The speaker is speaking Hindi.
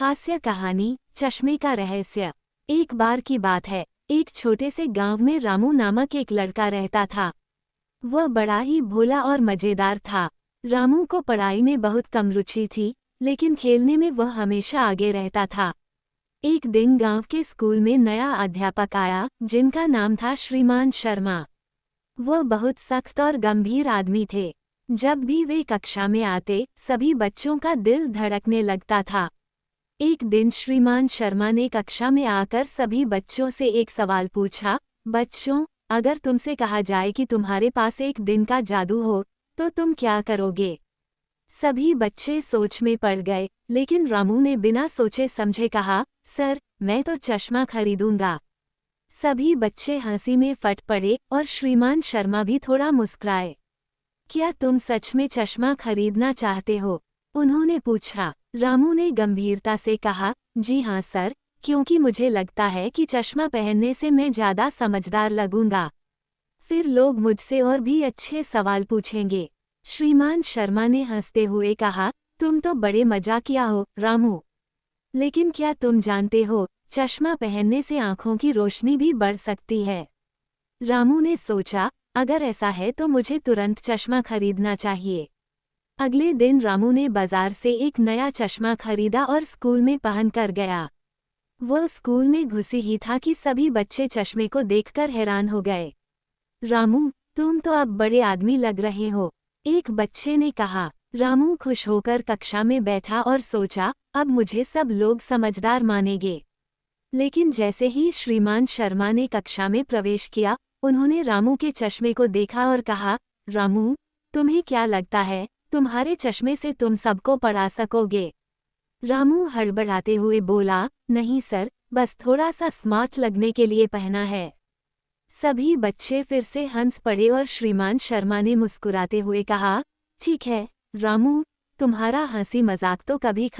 हास्य कहानी चश्मे का रहस्य। एक बार की बात है, एक छोटे से गांव में रामू नामक एक लड़का रहता था। वह बड़ा ही भोला और मजेदार था। रामू को पढ़ाई में बहुत कम रुचि थी, लेकिन खेलने में वह हमेशा आगे रहता था। एक दिन गांव के स्कूल में नया अध्यापक आया, जिनका नाम था श्रीमान शर्मा। वह बहुत सख्त और गंभीर आदमी थे। जब भी वे कक्षा में आते, सभी बच्चों का दिल धड़कने लगता था। एक दिन श्रीमान शर्मा ने कक्षा में आकर सभी बच्चों से एक सवाल पूछा, बच्चों, अगर तुमसे कहा जाए कि तुम्हारे पास एक दिन का जादू हो, तो तुम क्या करोगे? सभी बच्चे सोच में पड़ गए, लेकिन रामू ने बिना सोचे समझे कहा, सर, मैं तो चश्मा खरीदूंगा। सभी बच्चे हंसी में फट पड़े और श्रीमान शर्मा भी थोड़ा मुस्कुराए। क्या तुम सच में चश्मा खरीदना चाहते हो? उन्होंने पूछा। रामू ने गंभीरता से कहा, जी हाँ सर, क्योंकि मुझे लगता है कि चश्मा पहनने से मैं ज़्यादा समझदार लगूंगा। फिर लोग मुझसे और भी अच्छे सवाल पूछेंगे। श्रीमान शर्मा ने हंसते हुए कहा, तुम तो बड़े मजाकिया हो, रामू। लेकिन क्या तुम जानते हो, चश्मा पहनने से आंखों की रोशनी भी बढ़ सकती है। रामू ने सोचा, अगर ऐसा है तो मुझे तुरंत चश्मा खरीदना चाहिए। अगले दिन रामू ने बाजार से एक नया चश्मा खरीदा और स्कूल में पहन कर गया। वह स्कूल में घुसे ही था कि सभी बच्चे चश्मे को देखकर हैरान हो गए। रामू, तुम तो अब बड़े आदमी लग रहे हो, एक बच्चे ने कहा। रामू खुश होकर कक्षा में बैठा और सोचा, अब मुझे सब लोग समझदार मानेंगे। लेकिन जैसे ही श्रीमान शर्मा ने कक्षा में प्रवेश किया, उन्होंने रामू के चश्मे को देखा और कहा, रामू, तुम्हें क्या लगता है, तुम्हारे चश्मे से तुम सबको पढ़ा सकोगे? रामू हड़बड़ाते हुए बोला, नहीं सर, बस थोड़ा सा स्मार्ट लगने के लिए पहना है। सभी बच्चे फिर से हंस पड़े और श्रीमान शर्मा ने मुस्कुराते हुए कहा, ठीक है रामू, तुम्हारा हंसी मजाक तो कभी खत्म